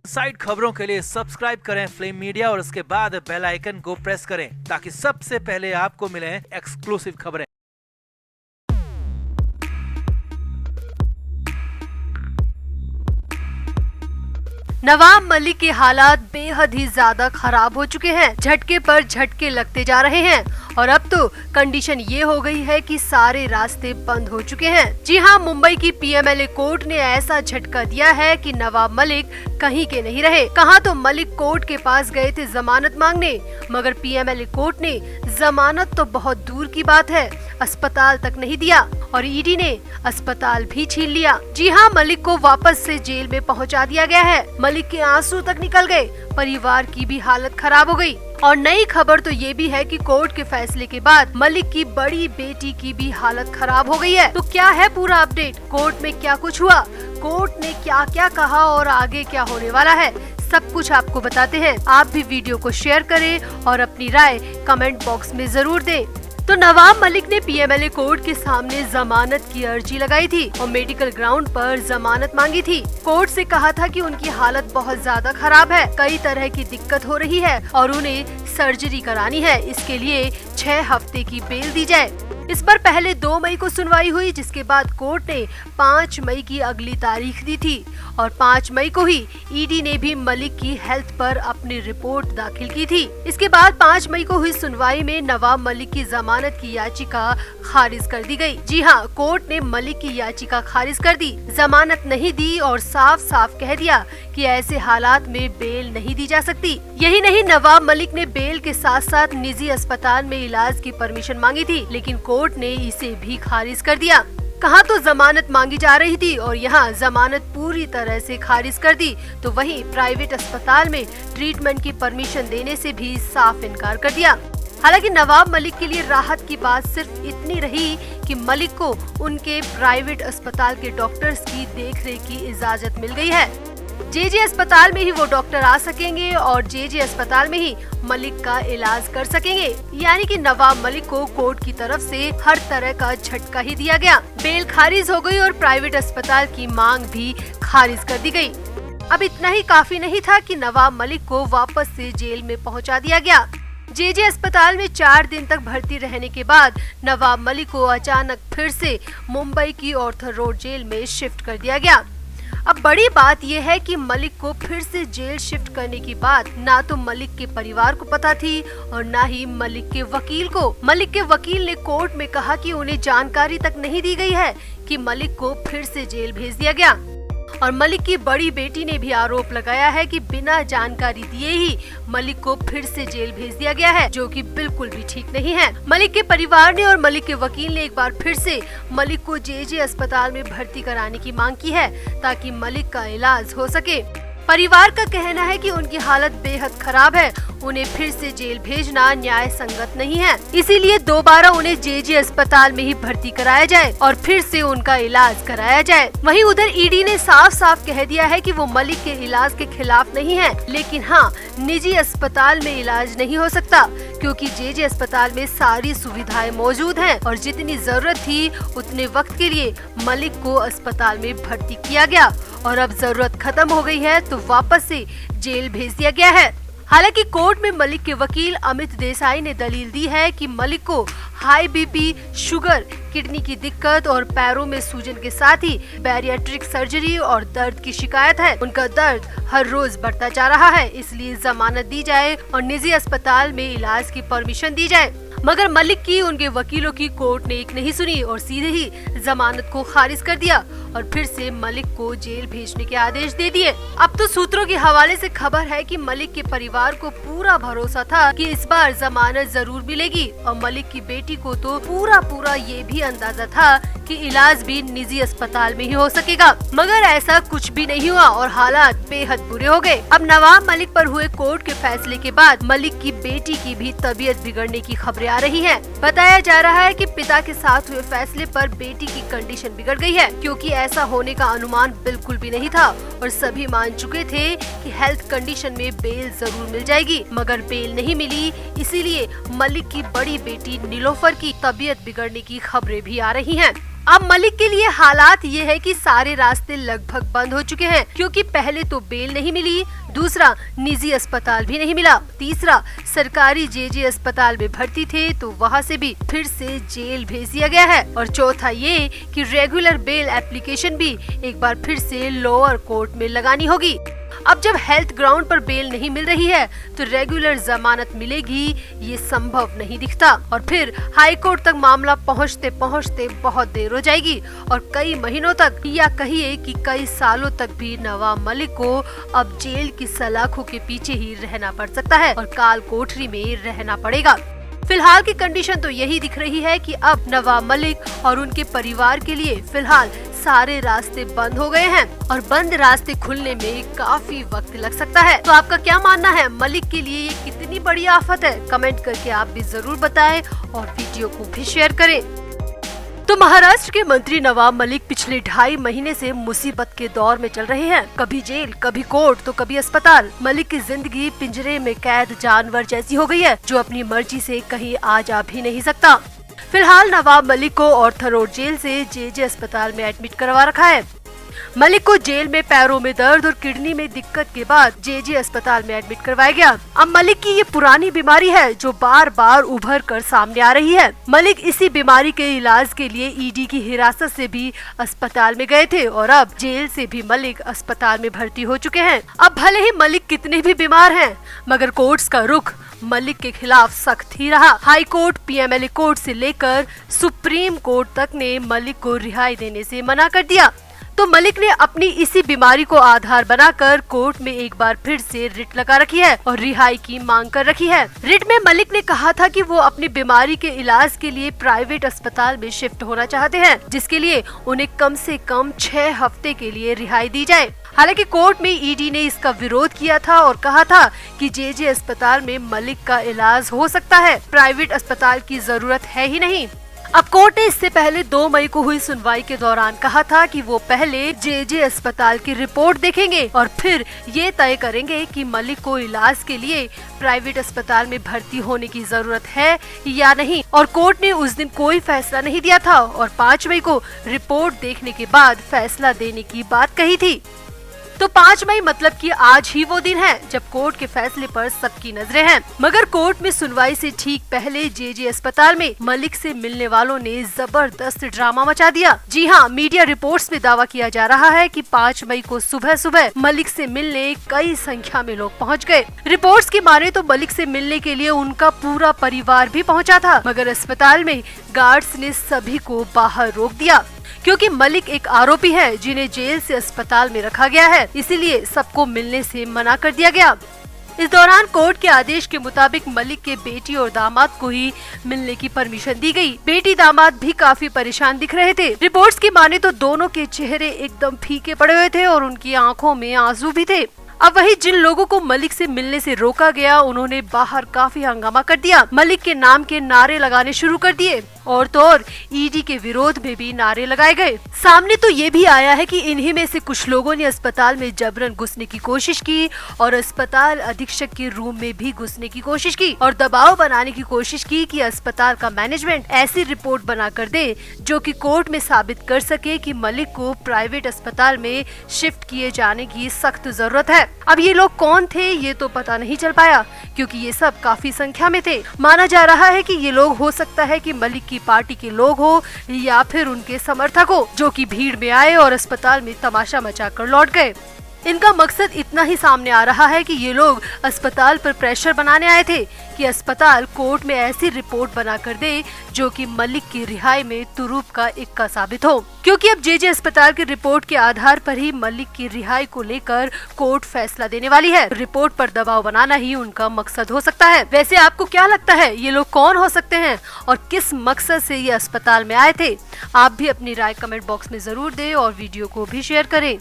Side खबरों के लिए सब्सक्राइब करें फ्लेम मीडिया और उसके बाद बेल आइकन को प्रेस करें ताकि सबसे पहले आपको मिले एक्सक्लूसिव खबरें। नवाब मलिक के हालात बेहद ही ज्यादा खराब हो चुके हैं। झटके पर झटके लगते जा रहे हैं और अब तो कंडीशन ये हो गई है कि सारे रास्ते बंद हो चुके हैं। जी हाँ, मुंबई की पीएमएलए कोर्ट ने ऐसा झटका दिया है कि नवाब मलिक कहीं के नहीं रहे। कहा तो मलिक कोर्ट के पास गए थे जमानत मांगने, मगर पीएमएलए कोर्ट ने जमानत तो बहुत दूर की बात है, अस्पताल तक नहीं दिया और ईडी ने अस्पताल भी छीन लिया। जी हाँ, मलिक को वापस से जेल में पहुंचा दिया गया है। मलिक के आंसू तक निकल गए, परिवार की भी हालत खराब हो गई। और नई खबर तो ये भी है कि कोर्ट के फैसले के बाद मलिक की बड़ी बेटी की भी हालत खराब हो गई है। तो क्या है पूरा अपडेट, कोर्ट में क्या कुछ हुआ, कोर्ट ने क्या क्या कहा और आगे क्या होने वाला है, सब कुछ आपको बताते हैं। आप भी वीडियो को शेयर करें और अपनी राय कमेंट बॉक्स में जरूर दें। तो नवाब मलिक ने पीएमएलए कोर्ट के सामने जमानत की अर्जी लगाई थी और मेडिकल ग्राउंड पर जमानत मांगी थी। कोर्ट से कहा था कि उनकी हालत बहुत ज्यादा खराब है, कई तरह की दिक्कत हो रही है और उन्हें सर्जरी करानी है। इसके लिए 6 हफ्ते की बेल दी जाए। इस पर पहले 2 मई को सुनवाई हुई, जिसके बाद कोर्ट ने 5 मई की अगली तारीख दी थी और 5 मई को ही ईडी ने भी मलिक की हेल्थ पर अपनी रिपोर्ट दाखिल की थी। इसके बाद 5 मई को हुई सुनवाई में नवाब मलिक की जमानत की याचिका खारिज कर दी गई। जी हाँ, कोर्ट ने मलिक की याचिका खारिज कर दी, जमानत नहीं दी और साफ साफ कह दिया कि ऐसे हालात में बेल नहीं दी जा सकती। यही नहीं, नवाब मलिक ने बेल के साथ साथ निजी अस्पताल में इलाज की परमिशन मांगी थी, लेकिन कोर्ट ने इसे भी खारिज कर दिया। कहा तो जमानत मांगी जा रही थी और यहाँ जमानत पूरी तरह से खारिज कर दी, तो वहीं प्राइवेट अस्पताल में ट्रीटमेंट की परमिशन देने से भी साफ इनकार कर दिया। हालांकि नवाब मलिक के लिए राहत की बात सिर्फ इतनी रही कि मलिक को उनके प्राइवेट अस्पताल के डॉक्टर्स की देखरेख की इजाजत मिल गई है। जेजे अस्पताल में ही वो डॉक्टर आ सकेंगे और जेजे अस्पताल में ही मलिक का इलाज कर सकेंगे। यानी कि नवाब मलिक को कोर्ट की तरफ से हर तरह का झटका ही दिया गया। बेल खारिज हो गई और प्राइवेट अस्पताल की मांग भी खारिज कर दी गई। अब इतना ही काफी नहीं था कि नवाब मलिक को वापस से जेल में पहुंचा दिया गया। जेजे अस्पताल में 4 दिन तक भर्ती रहने के बाद नवाब मलिक को अचानक फिर से मुंबई की ऑर्थर रोड जेल में शिफ्ट कर दिया गया। अब बड़ी बात यह है कि मलिक को फिर से जेल शिफ्ट करने की बात ना तो मलिक के परिवार को पता थी और ना ही मलिक के वकील को। मलिक के वकील ने कोर्ट में कहा कि उन्हें जानकारी तक नहीं दी गई है कि मलिक को फिर से जेल भेज दिया गया। और मलिक की बड़ी बेटी ने भी आरोप लगाया है कि बिना जानकारी दिए ही मलिक को फिर से जेल भेज दिया गया है, जो कि बिल्कुल भी ठीक नहीं है। मलिक के परिवार ने और मलिक के वकील ने एक बार फिर से मलिक को जेजे अस्पताल में भर्ती कराने की मांग की है ताकि मलिक का इलाज हो सके। परिवार का कहना है कि उनकी हालत बेहद खराब है, उन्हें फिर से जेल भेजना न्याय संगत नहीं है, इसीलिए दोबारा उन्हें जेजे अस्पताल में ही भर्ती कराया जाए और फिर से उनका इलाज कराया जाए। वहीं उधर ईडी ने साफ साफ कह दिया है कि वो मलिक के इलाज के खिलाफ नहीं है, लेकिन हाँ, निजी अस्पताल में इलाज नहीं हो सकता क्योंकि जेजे अस्पताल में सारी सुविधाएं मौजूद हैं और जितनी जरूरत थी उतने वक्त के लिए मलिक को अस्पताल में भर्ती किया गया और अब जरूरत खत्म हो गई है तो वापस से जेल भेज दिया गया है। हालांकि कोर्ट में मलिक के वकील अमित देसाई ने दलील दी है कि मलिक को हाई बीपी, शुगर, किडनी की दिक्कत और पैरों में सूजन के साथ ही बैरियाट्रिक सर्जरी और दर्द की शिकायत है। उनका दर्द हर रोज बढ़ता जा रहा है, इसलिए जमानत दी जाए और निजी अस्पताल में इलाज की परमिशन दी जाए। मगर मलिक की उनके वकीलों की कोर्ट ने एक नहीं सुनी और सीधे ही जमानत को खारिज कर दिया और फिर से मलिक को जेल भेजने के आदेश दे दिए। अब तो सूत्रों के हवाले से खबर है कि मलिक के परिवार को पूरा भरोसा था कि इस बार जमानत जरूर मिलेगी और मलिक की बेटी को तो पूरा ये भी अंदाजा था कि इलाज भी निजी अस्पताल में ही हो सकेगा, मगर ऐसा कुछ भी नहीं हुआ और हालात बेहद बुरे हो गए। अब नवाब मलिक पर हुए कोर्ट के फैसले के बाद मलिक की बेटी की भी तबीयत बिगड़ने की खबरें आ रही हैं। बताया जा रहा है कि पिता के साथ हुए फैसले पर बेटी की कंडीशन बिगड़ गई है, क्योंकि ऐसा होने का अनुमान बिल्कुल भी नहीं था और सभी मान चुके थे कि हेल्थ कंडीशन में बेल जरूर मिल जाएगी, मगर बेल नहीं मिली। इसीलिए मलिक की बड़ी बेटी नीलोफर की तबीयत बिगड़ने की खबरें भी आ रही हैं। अब मलिक के लिए हालात ये है कि सारे रास्ते लगभग बंद हो चुके हैं, क्योंकि पहले तो बेल नहीं मिली, दूसरा निजी अस्पताल भी नहीं मिला, तीसरा सरकारी जेजे अस्पताल में भर्ती थे तो वहां से भी फिर से जेल भेज दिया गया है, और चौथा ये कि रेगुलर बेल एप्लीकेशन भी एक बार फिर से लोअर कोर्ट में लगानी होगी। अब जब हेल्थ ग्राउंड पर बेल नहीं मिल रही है तो रेगुलर जमानत मिलेगी, ये संभव नहीं दिखता, और फिर हाई कोर्ट तक मामला पहुंचते पहुंचते बहुत देर हो जाएगी और कई महीनों तक या कहिए कि कई सालों तक भी नवाब मलिक को अब जेल की सलाखों के पीछे ही रहना पड़ सकता है और काल कोठरी में रहना पड़ेगा। फिलहाल की कंडीशन तो यही दिख रही है कि अब नवाब मलिक और उनके परिवार के लिए फिलहाल सारे रास्ते बंद हो गए हैं और बंद रास्ते खुलने में काफी वक्त लग सकता है। तो आपका क्या मानना है, मलिक के लिए ये कितनी बड़ी आफत है? कमेंट करके आप भी जरूर बताएं और वीडियो को भी शेयर करें। तो महाराष्ट्र के मंत्री नवाब मलिक पिछले 2.5 महीने से मुसीबत के दौर में चल रहे हैं। कभी जेल, कभी कोर्ट तो कभी अस्पताल। मलिक की जिंदगी पिंजरे में कैद जानवर जैसी हो गई है जो अपनी मर्जी से कहीं आ जा भी नहीं सकता। फिलहाल नवाब मलिक को ऑर्थर रोड जेल से जेजे अस्पताल में एडमिट करवा रखा है। मलिक को जेल में पैरों में दर्द और किडनी में दिक्कत के बाद जेजे अस्पताल में एडमिट करवाया गया। अब मलिक की ये पुरानी बीमारी है जो बार बार उभर कर सामने आ रही है। मलिक इसी बीमारी के इलाज के लिए ईडी की हिरासत से भी अस्पताल में गए थे और अब जेल से भी मलिक अस्पताल में भर्ती हो चुके हैं। अब भले ही मलिक कितने भी बीमार हैं, मगर कोर्ट्स का रुख मलिक के खिलाफ सख्त ही रहा। हाई कोर्ट, पीएमएलए कोर्ट से लेकर सुप्रीम कोर्ट तक ने मलिक को रिहाई देने से मना कर दिया। तो मलिक ने अपनी इसी बीमारी को आधार बनाकर कोर्ट में एक बार फिर से रिट लगा रखी है और रिहाई की मांग कर रखी है। रिट में मलिक ने कहा था कि वो अपनी बीमारी के इलाज के लिए प्राइवेट अस्पताल में शिफ्ट होना चाहते हैं, जिसके लिए उन्हें कम से कम 6 हफ्ते के लिए रिहाई दी जाए। हालांकि कोर्ट में ईडी ने इसका विरोध किया था और कहा था कि जेजे अस्पताल में मलिक का इलाज हो सकता है, प्राइवेट अस्पताल की जरूरत है ही नहीं। अब कोर्ट ने इससे पहले 2 मई को हुई सुनवाई के दौरान कहा था कि वो पहले जेजे अस्पताल की रिपोर्ट देखेंगे और फिर ये तय करेंगे कि मलिक को इलाज के लिए प्राइवेट अस्पताल में भर्ती होने की जरूरत है या नहीं। और कोर्ट ने उस दिन कोई फैसला नहीं दिया था और 5 मई को रिपोर्ट देखने के बाद फैसला देने की बात कही थी। तो 5 मई मतलब कि आज ही वो दिन है जब कोर्ट के फैसले पर सबकी नजरें हैं। मगर कोर्ट में सुनवाई से ठीक पहले जेजे अस्पताल में मलिक से मिलने वालों ने जबरदस्त ड्रामा मचा दिया। जी हाँ, मीडिया रिपोर्ट्स में दावा किया जा रहा है कि 5 मई को सुबह सुबह मलिक से मिलने कई संख्या में लोग पहुंच गए। रिपोर्ट्स की माने तो मलिक से मिलने के लिए उनका पूरा परिवार भी पहुंचा था, मगर अस्पताल में गार्ड्स ने सभी को बाहर रोक दिया क्योंकि मलिक एक आरोपी है जिन्हें जेल से अस्पताल में रखा गया है, इसीलिए सबको मिलने से मना कर दिया गया। इस दौरान कोर्ट के आदेश के मुताबिक मलिक के बेटी और दामाद को ही मिलने की परमिशन दी गई। बेटी दामाद भी काफी परेशान दिख रहे थे। रिपोर्ट्स की माने तो दोनों के चेहरे एकदम फीके पड़े हुए थे और उनकी आंखों में आंसू भी थे। अब वही जिन लोगों को मलिक से मिलने से रोका गया उन्होंने बाहर काफी हंगामा कर दिया, मलिक के नाम के नारे लगाने शुरू कर दिए और तो और ईडी के विरोध में भी नारे लगाए गए। सामने तो ये भी आया है कि इन्हीं में से कुछ लोगों ने अस्पताल में जबरन घुसने की कोशिश की और अस्पताल अधीक्षक के रूम में भी घुसने की कोशिश की और दबाव बनाने की कोशिश की कि अस्पताल का मैनेजमेंट ऐसी रिपोर्ट बना कर दे जो कि कोर्ट में साबित कर सके कि मलिक को प्राइवेट अस्पताल में शिफ्ट किए जाने की सख्त जरूरत है। अब ये लोग कौन थे ये तो पता नहीं चल पाया क्योंकि ये सब काफी संख्या में थे। माना जा रहा है कि ये लोग हो सकता है कि मलिक की पार्टी के लोग हो या फिर उनके समर्थक हो जो कि भीड़ में आए और अस्पताल में तमाशा मचाकर लौट गए। इनका मकसद इतना ही सामने आ रहा है कि ये लोग अस्पताल पर प्रेशर बनाने आए थे कि अस्पताल कोर्ट में ऐसी रिपोर्ट बना कर दे जो कि मलिक की रिहाई में तुरूप का इक्का साबित हो, क्योंकि अब जेजे अस्पताल की रिपोर्ट के आधार पर ही मलिक की रिहाई को लेकर कोर्ट फैसला देने वाली है। रिपोर्ट पर दबाव बनाना ही उनका मकसद हो सकता है। वैसे आपको क्या लगता है ये लोग कौन हो सकते हैं और किस मकसद से ये अस्पताल में आए थे? आप भी अपनी राय कमेंट बॉक्स में जरूर दें और वीडियो को भी शेयर करें।